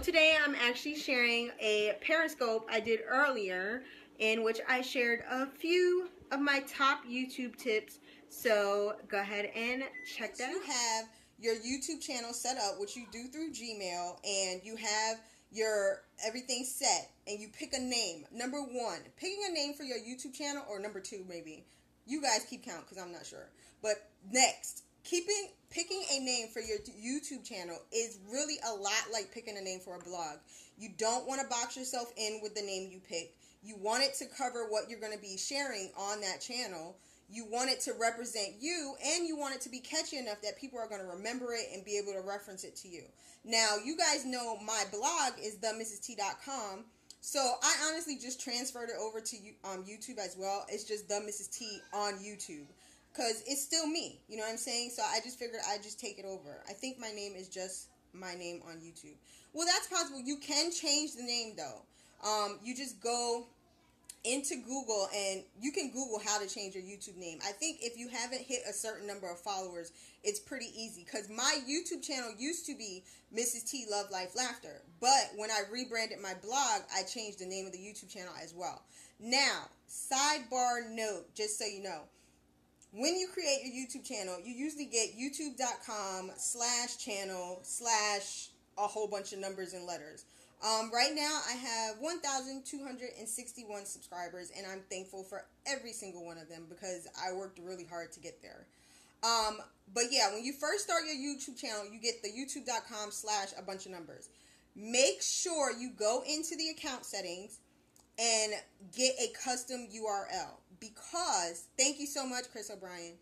today I'm actually sharing a Periscope I did earlier in which I shared a few of my top YouTube tips. So go ahead and check that out. You have your YouTube channel set up, which you do through Gmail, and you have your everything set, and you pick a name. Number one, picking a name for your YouTube channel, or number two, maybe. You guys keep count because I'm not sure. But next, picking a name for your YouTube channel is really a lot like picking a name for a blog. You don't want to box yourself in with the name you pick. You want it to cover what you're going to be sharing on that channel. You want it to represent you, and you want it to be catchy enough that people are going to remember it and be able to reference it to you. Now, you guys know my blog is TheMrsTee.com, so I honestly just transferred it over to YouTube as well. It's just TheMrsTee on YouTube, because it's still me, you know what I'm saying? So I just figured I'd just take it over. I think my name is just my name on YouTube. Well, that's possible. You can change the name, though. You just go into Google, and you can Google how to change your YouTube name. I think if you haven't hit a certain number of followers, it's pretty easy, because my YouTube channel used to be MrsTee Love Life Laughter, but when I rebranded my blog, I changed the name of the YouTube channel as well. Now, sidebar note, just so you know, when you create your YouTube channel, you usually get youtube.com/channel/ a whole bunch of numbers and letters. Right now, I have 1,261 subscribers, and I'm thankful for every single one of them because I worked really hard to get there. But yeah, when you first start your YouTube channel, you get the youtube.com/ a bunch of numbers. Make sure you go into the account settings and get a custom URL, because, thank you so much, Chris O'Brien.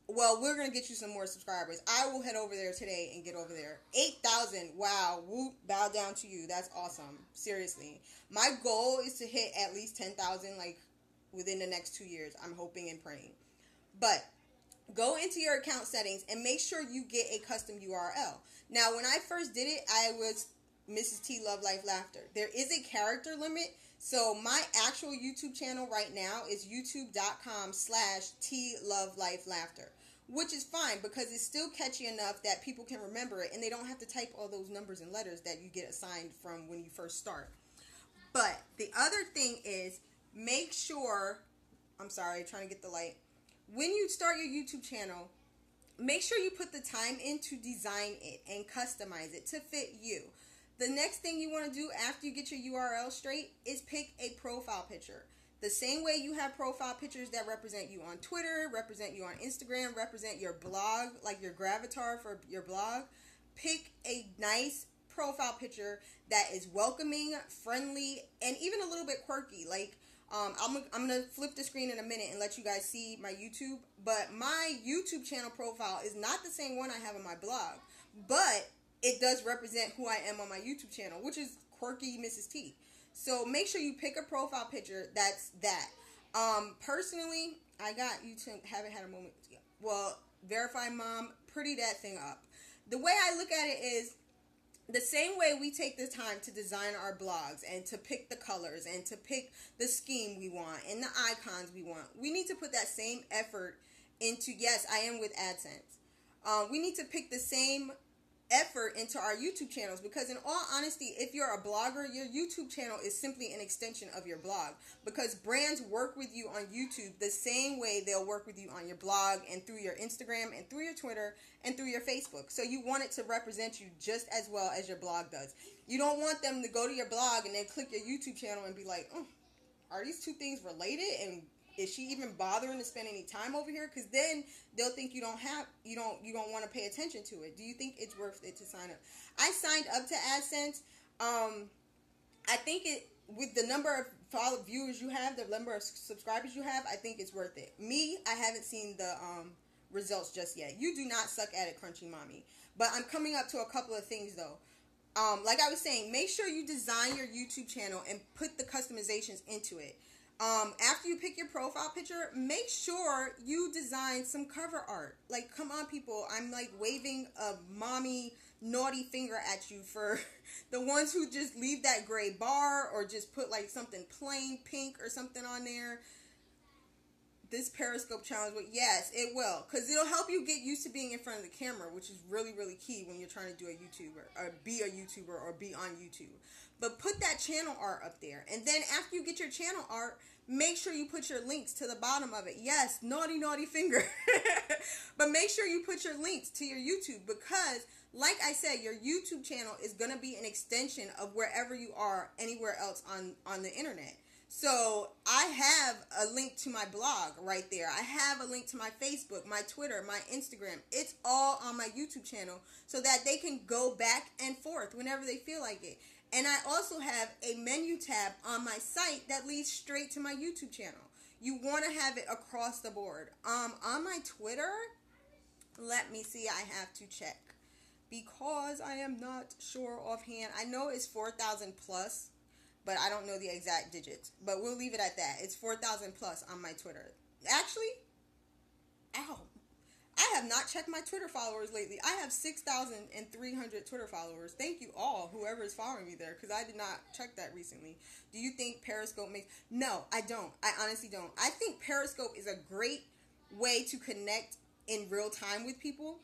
Well, we're going to get you some more subscribers. I will head over there today and get over there. 8,000. Wow. Whoop. Bow down to you. That's awesome. Seriously. My goal is to hit at least 10,000, like, within the next 2 years. I'm hoping and praying. But go into your account settings and make sure you get a custom URL. Now, when I first did it, I was MrsTee Love Life Laughter. There is a character limit. So my actual YouTube channel right now is youtube.com/T Love Life Laughter, which is fine because it's still catchy enough that people can remember it, and they don't have to type all those numbers and letters that you get assigned from when you first start. But the other thing is, make sure, I'm sorry, trying to get the light. When you start your YouTube channel, make sure you put the time in to design it and customize it to fit you. The next thing you want to do after you get your URL straight is pick a profile picture. The same way you have profile pictures that represent you on Twitter, represent you on Instagram, represent your blog, like your gravatar for your blog, pick a nice profile picture that is welcoming, friendly, and even a little bit quirky. Like, I'm going to flip the screen in a minute and let you guys see my YouTube, but my YouTube channel profile is not the same one I have on my blog, but it does represent who I am on my YouTube channel, which is quirky MrsTee. So make sure you pick a profile picture that's that. Personally, I got YouTube, haven't had a moment. Well, Verify Mom, pretty that thing up. The way I look at it is the same way we take the time to design our blogs and to pick the colors and to pick the scheme we want and the icons we want. We need to put that same effort into, yes, I am with AdSense. We need to pick the same effort into our YouTube channels, because in all honesty, if you're a blogger, your YouTube channel is simply an extension of your blog, because brands work with you on YouTube the same way they'll work with you on your blog and through your Instagram and through your Twitter and through your Facebook. So you want it to represent you just as well as your blog does. You don't want them to go to your blog and then click your YouTube channel and be like, oh, are these two things related, and is she even bothering to spend any time over here? Because then they'll think you don't want to pay attention to it. Do you think it's worth it to sign up? I signed up to AdSense. I think with the number of viewers you have, the number of subscribers you have, I think it's worth it. Me, I haven't seen the results just yet. You do not suck at it, Crunchy Mommy. But I'm coming up to a couple of things though. Like I was saying, make sure you design your YouTube channel and put the customizations into it. After you pick your profile picture, make sure you design some cover art. Like, come on, people. I'm like waving a mommy naughty finger at you for the ones who just leave that gray bar or just put like something plain pink or something on there. this Periscope challenge, yes, it will, because it'll help you get used to being in front of the camera, which is really, really key when you're trying to do a YouTuber, or be a YouTuber, or be on YouTube. But put that channel art up there, and then after you get your channel art, make sure you put your links to the bottom of it. Yes, naughty, naughty finger. But make sure you put your links to your YouTube, because, like I said, your YouTube channel is going to be an extension of wherever you are anywhere else on the internet. So I have a link to my blog right there. I have a link to my Facebook, my Twitter, my Instagram. It's all on my YouTube channel so that they can go back and forth whenever they feel like it. And I also have a menu tab on my site that leads straight to my YouTube channel. You want to have it across the board. On my Twitter, let me see, I have to check, because I am not sure offhand. I know it's 4,000 plus, but I don't know the exact digits. But we'll leave it at that. It's 4,000 plus on my Twitter. Actually, I have not checked my Twitter followers lately. I have 6,300 Twitter followers. Thank you all, whoever is following me there, because I did not check that recently. Do you think Periscope makes... No, I don't. I honestly don't. I think Periscope is a great way to connect in real time with people,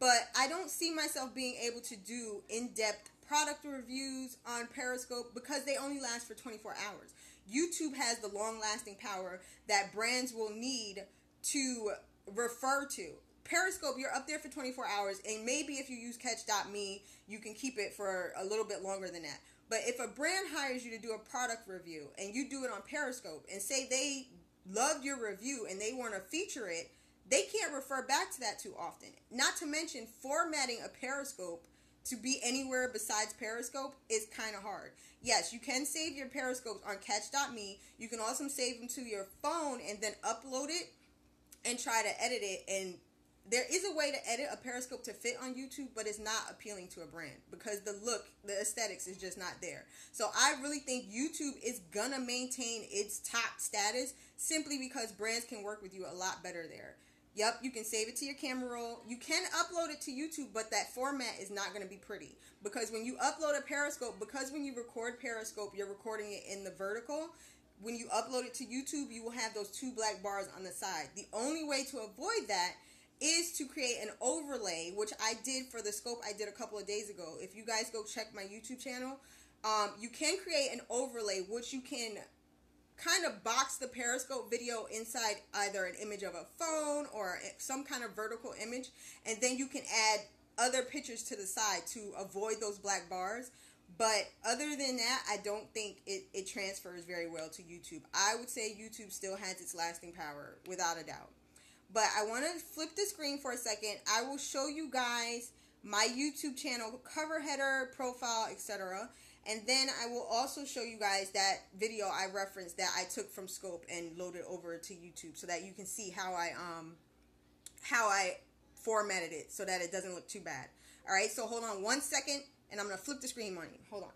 but I don't see myself being able to do in-depth product reviews on Periscope because they only last for 24 hours. YouTube has the long-lasting power that brands will need to refer to. Periscope, you're up there for 24 hours, and maybe if you use catch.me, you can keep it for a little bit longer than that. But if a brand hires you to do a product review and you do it on Periscope and say they loved your review and they want to feature it, they can't refer back to that too often. Not to mention, formatting a Periscope to be anywhere besides Periscope is kind of hard. Yes, you can save your Periscopes on catch.me. You can also save them to your phone and then upload it and try to edit it. And there is a way to edit a Periscope to fit on YouTube, but it's not appealing to a brand because the look, the aesthetics is just not there. So I really think YouTube is gonna maintain its top status simply because brands can work with you a lot better there. Yep, you can save it to your camera roll. You can upload it to YouTube, but that format is not going to be pretty. Because when you upload a Periscope, because when you record Periscope, you're recording it in the vertical. When you upload it to YouTube, you will have those two black bars on the side. The only way to avoid that is to create an overlay, which I did for the scope I did a couple of days ago. If you guys go check my YouTube channel, you can create an overlay, which you can kind of box the Periscope video inside either an image of a phone or some kind of vertical image, and then you can add other pictures to the side to avoid those black bars. But other than that, I don't think it transfers very well to YouTube. I would say YouTube still has its lasting power, without a doubt. But I want to flip the screen for a second. I will show you guys my YouTube channel cover header, profile, etc. And then I will also show you guys that video I referenced that I took from Scope and loaded over to YouTube so that you can see how I formatted it so that it doesn't look too bad. Alright, so hold on 1 second and I'm going to flip the screen on you. Hold on.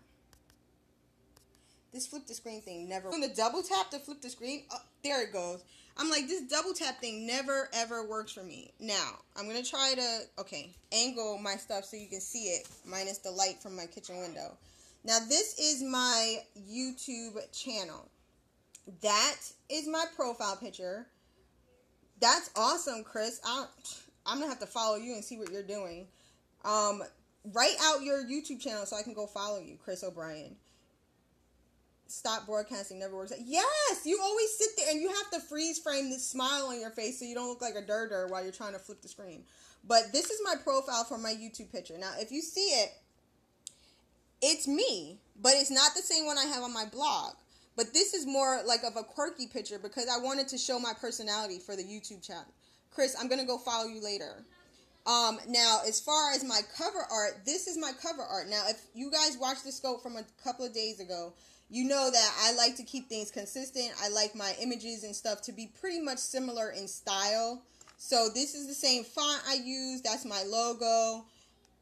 This flip the screen thing never... When the double tap to flip the screen, oh, there it goes. I'm like, this double tap thing never ever works for me. Now, I'm going to try to, angle my stuff so you can see it minus the light from my kitchen window. Now, this is my YouTube channel. That is my profile picture. That's awesome, Chris. I'm going to have to follow you and see what you're doing. Write out your YouTube channel so I can go follow you, Chris O'Brien. Stop broadcasting never works. Yes, you always sit there and you have to freeze frame this smile on your face so you don't look like a der while you're trying to flip the screen. But this is my profile for my YouTube picture. Now, if you see it, it's me, but it's not the same one I have on my blog. But this is more like of a quirky picture because I wanted to show my personality for the YouTube channel. Chris, I'm going to go follow you later. Now, as far as my cover art, this is my cover art. Now, if you guys watched the scope from a couple of days ago, you know that I like to keep things consistent. I like my images and stuff to be pretty much similar in style. So this is the same font I use. That's my logo.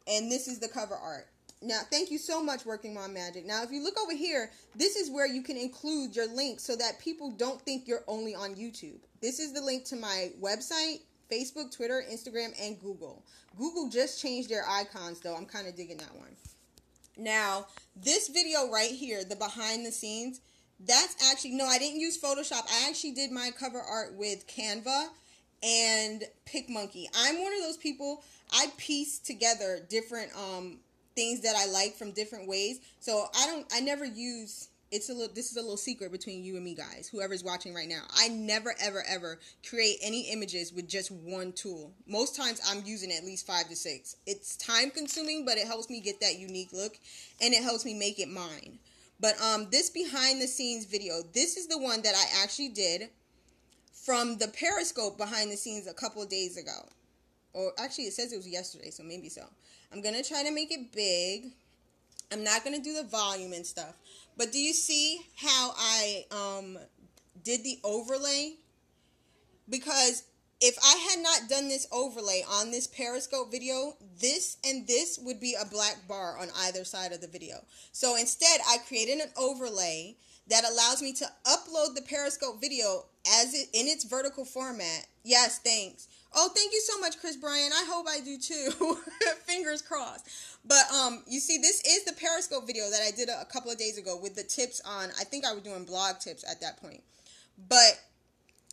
And this is the cover art. Now, thank you so much, Working Mom Magic. Now, if you look over here, this is where you can include your links so that people don't think you're only on YouTube. This is the link to my website, Facebook, Twitter, Instagram, and Google. Google just changed their icons, though. I'm kind of digging that one. Now, this video right here, the behind the scenes, That's actually, no, I didn't use Photoshop. I actually did my cover art with Canva and PicMonkey. I'm one of those people, I piece together different things that I like from different ways. So I never use, this is a little secret between you and me, guys, whoever's watching right now. I never, ever, ever create any images with just one tool. Most times I'm using at least 5 to 6. It's time consuming, but it helps me get that unique look, and it helps me make it mine. But this behind the scenes video, this is the one that I actually did from the Periscope behind the scenes a couple of days ago. Or actually it says it was yesterday, so maybe so. I'm going to try to make it big. I'm not going to do the volume and stuff. But do you see how I did the overlay? Because if I had not done this overlay on this Periscope video, this and this would be a black bar on either side of the video. So instead, I created an overlay that allows me to upload the Periscope video in its vertical format. Yes, thanks. Oh, thank you so much, Chris Bryan. I hope I do too. Fingers crossed. But you see, this is the Periscope video that I did a couple of days ago with the tips on, I think I was doing blog tips at that point. But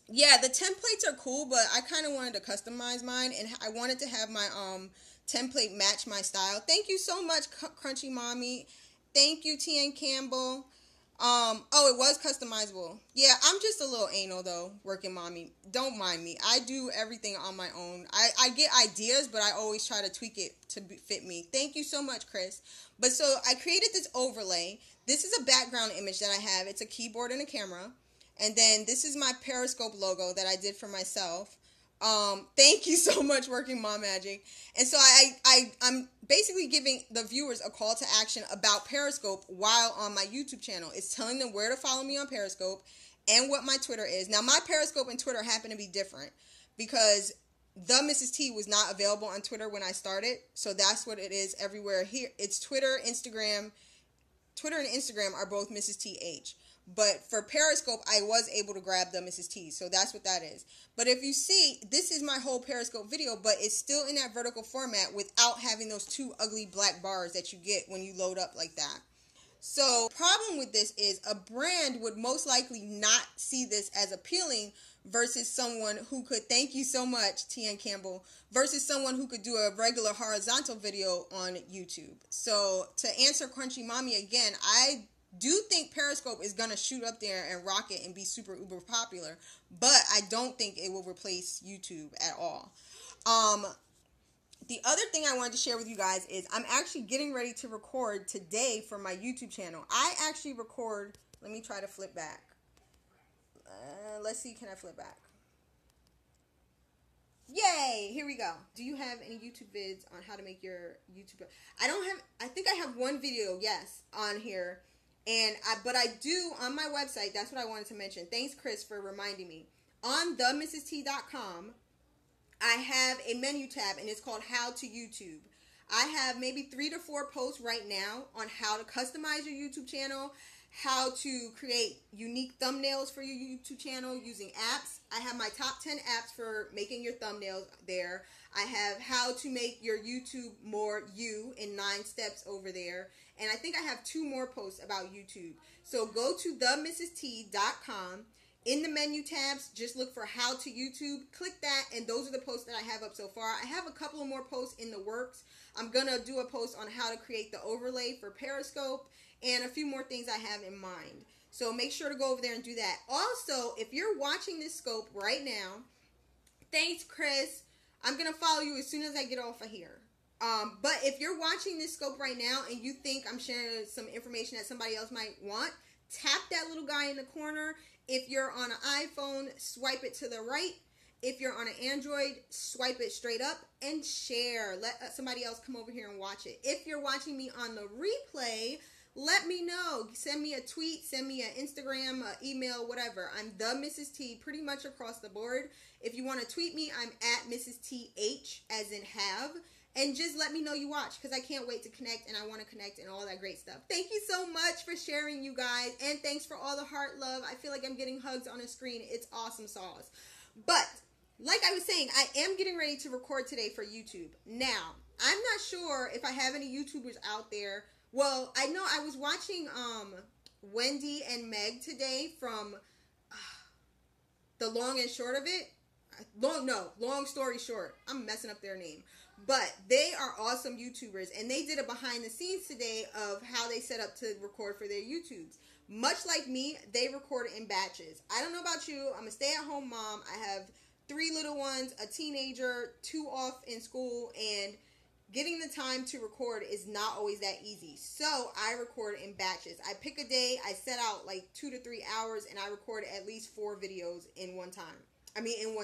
yeah, the templates are cool, but I kind of wanted to customize mine, and I wanted to have my template match my style. Thank you so much, Crunchy Mommy. Thank you, TN Campbell. Oh, it was customizable. Yeah, I'm just a little anal though, working mommy. Don't mind me. I do everything on my own. I get ideas, but I always try to tweak it to fit me. Thank you so much, Chris. But so I created this overlay. This is a background image that I have. It's a keyboard and a camera. And then this is my Periscope logo that I did for myself. Thank you so much, Working Mom Magic. And so I'm basically giving the viewers a call to action about Periscope while on my YouTube channel. It's telling them where to follow me on Periscope and what my Twitter is. Now, my Periscope and Twitter happen to be different because TheMrsTee was not available on Twitter when I started. So that's what it is everywhere. Here, it's Twitter, Instagram. Twitter and Instagram are both MrsTeeH. But for Periscope, I was able to grab the MrsTee. So that's what that is. But if you see, this is my whole Periscope video, but it's still in that vertical format without having those two ugly black bars that you get when you load up like that. So the problem with this is a brand would most likely not see this as appealing versus someone who could, thank you so much, TN Campbell, versus someone who could do a regular horizontal video on YouTube. So to answer Crunchy Mommy again, I do think Periscope is going to shoot up there and rock it and be super uber popular, but I don't think it will replace YouTube at all. The other thing I wanted to share with you guys is I'm actually getting ready to record today for my YouTube channel. I actually record, let me try to flip back. Let's see, can I flip back? Yay, here we go. Do you have any YouTube vids on how to make your YouTube? I think I have one video, yes, on here. But I do on my website. That's what I wanted to mention. Thanks, Chris, for reminding me. On TheMrsTee.com, I have a menu tab, and it's called How to YouTube. I have maybe 3 to 4 posts right now on how to customize your YouTube channel, how to create unique thumbnails for your YouTube channel using apps. I have my top 10 apps for making your thumbnails there. I have how to make your YouTube more you in 9 steps over there. And I think I have 2 more posts about YouTube. So go to TheMrsTee.com. In the menu tabs, just look for How to YouTube. Click that, and those are the posts that I have up so far. I have a couple of more posts in the works. I'm going to do a post on how to create the overlay for Periscope and a few more things I have in mind. So make sure to go over there and do that. Also, if you're watching this scope right now, thanks, Chris. I'm going to follow you as soon as I get off of here. But if you're watching this scope right now and you think I'm sharing some information that somebody else might want, tap that little guy in the corner. If you're on an iPhone, swipe it to the right. If you're on an Android, swipe it straight up and share. Let somebody else come over here and watch it. If you're watching me on the replay, let me know. Send me a tweet, send me an Instagram, email, whatever. I'm TheMrsTee pretty much across the board. If you want to tweet me, I'm at MrsTeeH, as in have. And just let me know you watch, because I can't wait to connect, and I want to connect and all that great stuff. Thank you so much for sharing, you guys. And thanks for all the heart love. I feel like I'm getting hugs on a screen. It's awesome sauce. But, like I was saying, I am getting ready to record today for YouTube. Now, I'm not sure if I have any YouTubers out there. Well, I know I was watching Wendy and Meg today from The Long and Short of It. Long story short. I'm messing up their name. But they are awesome YouTubers, and they did a behind the scenes today of how they set up to record for their YouTubes. Much like me, they record in batches. I don't know about you. I'm a stay-at-home mom. I have 3 little ones, a teenager, 2 off in school, and getting the time to record is not always that easy. So I record in batches. I pick a day, I set out like 2 to 3 hours, and I record at least 4 videos in one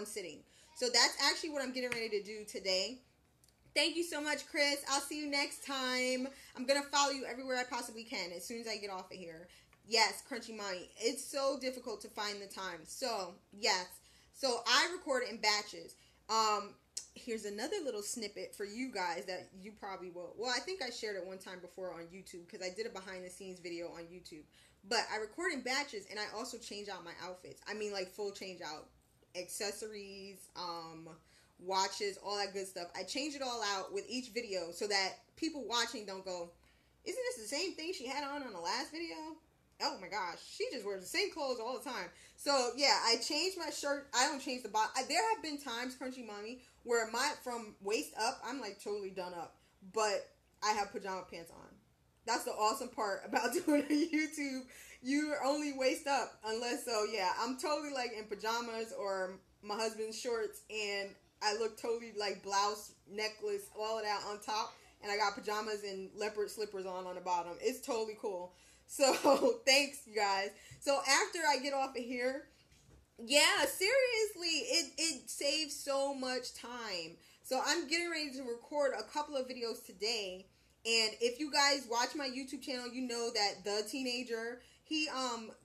sitting. So that's actually what I'm getting ready to do today. Thank you so much, Chris. I'll see you next time. I'm going to follow you everywhere I possibly can as soon as I get off of here. Yes, Crunchy Mommy. It's so difficult to find the time. So, yes. So, I record in batches. Here's another little snippet for you guys that you probably will. Well, I think I shared it one time before on YouTube because I did a behind-the-scenes video on YouTube. But I record in batches, and I also change out my outfits. I mean, like, full change out. Accessories, watches, all that good stuff. I change it all out with each video so that people watching don't go, isn't this the same thing she had on the last video? Oh my gosh, she just wears the same clothes all the time. So yeah, I changed my shirt. I don't change the bottom. There have been times, Crunchy Mommy, where from waist up, I'm like totally done up, but I have pajama pants on. That's the awesome part about doing a YouTube. You're only waist up unless, so yeah, I'm totally like in pajamas or my husband's shorts, and I look totally like blouse, necklace, all of that on top. And I got pajamas and leopard slippers on the bottom. It's totally cool. So, thanks, you guys. So, after I get off of here, yeah, seriously, it saves so much time. So, I'm getting ready to record a couple of videos today. And if you guys watch my YouTube channel, you know that the teenager, he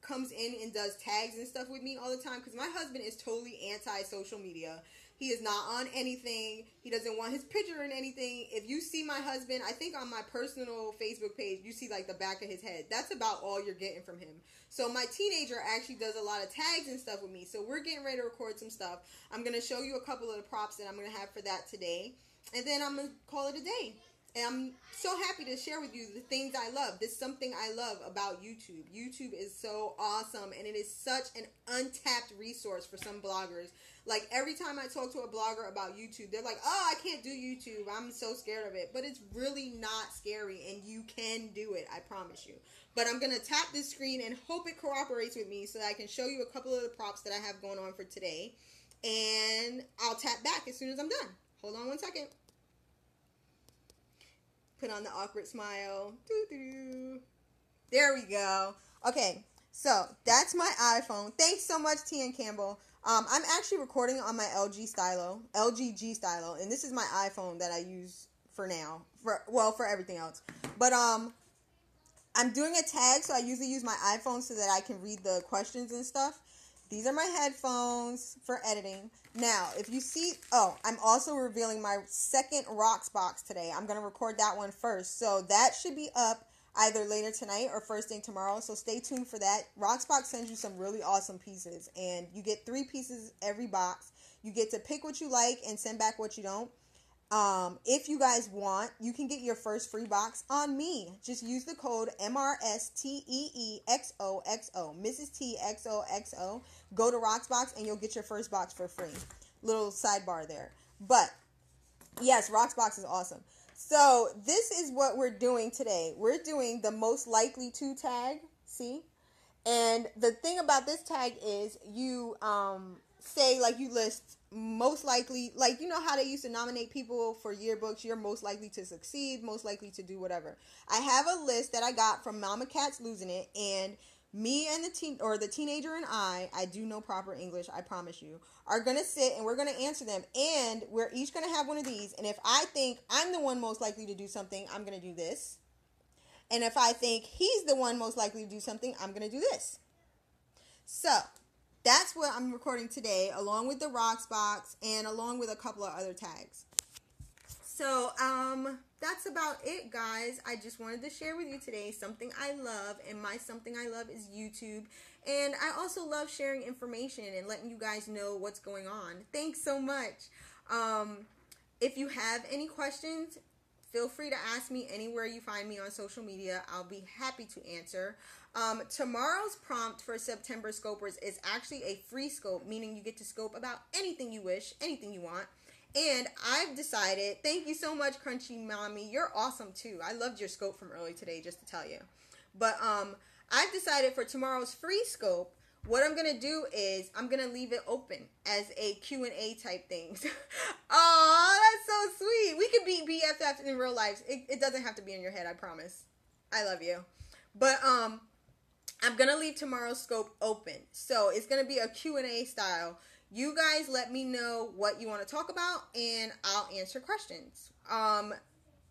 comes in and does tags and stuff with me all the time. Because my husband is totally anti-social media. He is not on anything. He doesn't want his picture in anything. If you see my husband, I think on my personal Facebook page, you see like the back of his head. That's about all you're getting from him. So my teenager actually does a lot of tags and stuff with me. So we're getting ready to record some stuff. I'm going to show you a couple of the props that I'm going to have for that today. And then I'm going to call it a day. And I'm so happy to share with you the things I love. This is something I love about YouTube. YouTube is so awesome, and it is such an untapped resource for some bloggers. Like, every time I talk to a blogger about YouTube, they're like, oh, I can't do YouTube. I'm so scared of it. But it's really not scary, and you can do it. I promise you. But I'm going to tap this screen and hope it cooperates with me so that I can show you a couple of the props that I have going on for today. And I'll tap back as soon as I'm done. Hold on one second. Put on the awkward smile. Doo-doo. There we go. Okay, so that's my iPhone. Thanks so much, T and Campbell. I'm actually recording on my LG G Stylo, and this is my iPhone that I use for now. For everything else. But I'm doing a tag, so I usually use my iPhone so that I can read the questions and stuff. These are my headphones for editing. Now, if you see, I'm also revealing my second Rocks box today. I'm going to record that one first. So that should be up either later tonight or first thing tomorrow. So stay tuned for that. Rocks box sends you some really awesome pieces. And you get 3 pieces every box. You get to pick what you like and send back what you don't. If you guys want, you can get your first free box on me. Just use the code MrSteexoxo, Mrs. T XOXO. Go to Roxbox and you'll get your first box for free. Little sidebar there. But yes, Roxbox is awesome. So this is what we're doing today. We're doing the most likely to tag. See? And the thing about this tag is you say, like, you list most likely, like, you know how they used to nominate people for yearbooks, you're most likely to succeed, most likely to do whatever. I have a list that I got from Mama Cat's Losing It, and me and the teenager and I do know proper English, I promise you, are going to sit and we're going to answer them, and we're each going to have one of these, and if I think I'm the one most likely to do something, I'm going to do this. And if I think he's the one most likely to do something, I'm going to do this. So that's what I'm recording today, along with the Rocks box and along with a couple of other tags. So, that's about it, guys. I just wanted to share with you today something I love, and my something I love is YouTube. And I also love sharing information and letting you guys know what's going on. Thanks so much. If you have any questions, feel free to ask me anywhere you find me on social media. I'll be happy to answer. Tomorrow's prompt for September Scopers is actually a free scope, meaning you get to scope about anything you wish, anything you want. And I've decided, thank you so much, Crunchy Mommy. You're awesome too. I loved your scope from early today, just to tell you. But I've decided for tomorrow's free scope, what I'm going to do is I'm going to leave it open as a Q&A type thing. Oh, that's so sweet. We could be BFFs in real life. It doesn't have to be in your head, I promise. I love you. But I'm going to leave tomorrow's scope open. So it's going to be a Q&A style. You guys let me know what you want to talk about, and I'll answer questions.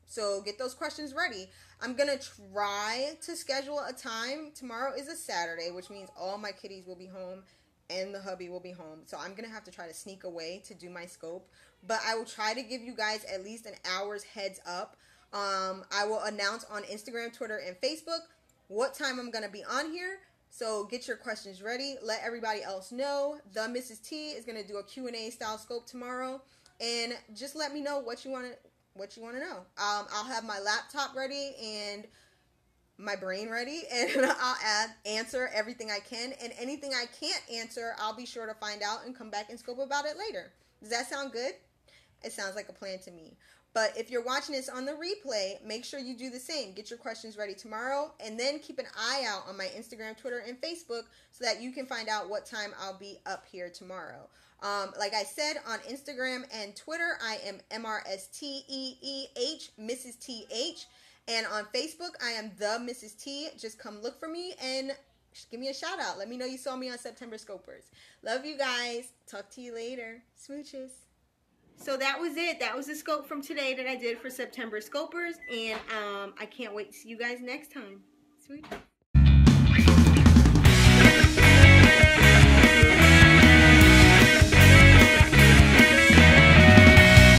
So get those questions ready. I'm going to try to schedule a time. Tomorrow is a Saturday, which means all my kitties will be home and the hubby will be home. So I'm going to have to try to sneak away to do my scope. But I will try to give you guys at least an hour's heads up. I will announce on Instagram, Twitter, and Facebook what time I'm going to be on here. So get your questions ready. Let everybody else know. TheMrsTee is going to do a Q&A style scope tomorrow. And just let me know what you want to know. I'll have my laptop ready and my brain ready, and I'll answer everything I can. And anything I can't answer, I'll be sure to find out and come back and scope about it later. Does that sound good? It sounds like a plan to me. But if you're watching this on the replay, make sure you do the same. Get your questions ready tomorrow, and then keep an eye out on my Instagram, Twitter, and Facebook so that you can find out what time I'll be up here tomorrow. Like I said, on Instagram and Twitter, I am MrsTeEH, MrsTeeH. And on Facebook, I am TheMrsTee. Just come look for me and just give me a shout out. Let me know you saw me on September Scopers. Love you guys. Talk to you later. Smooches. So that was it. That was the scope from today that I did for September Scopers. And I can't wait to see you guys next time. Sweet.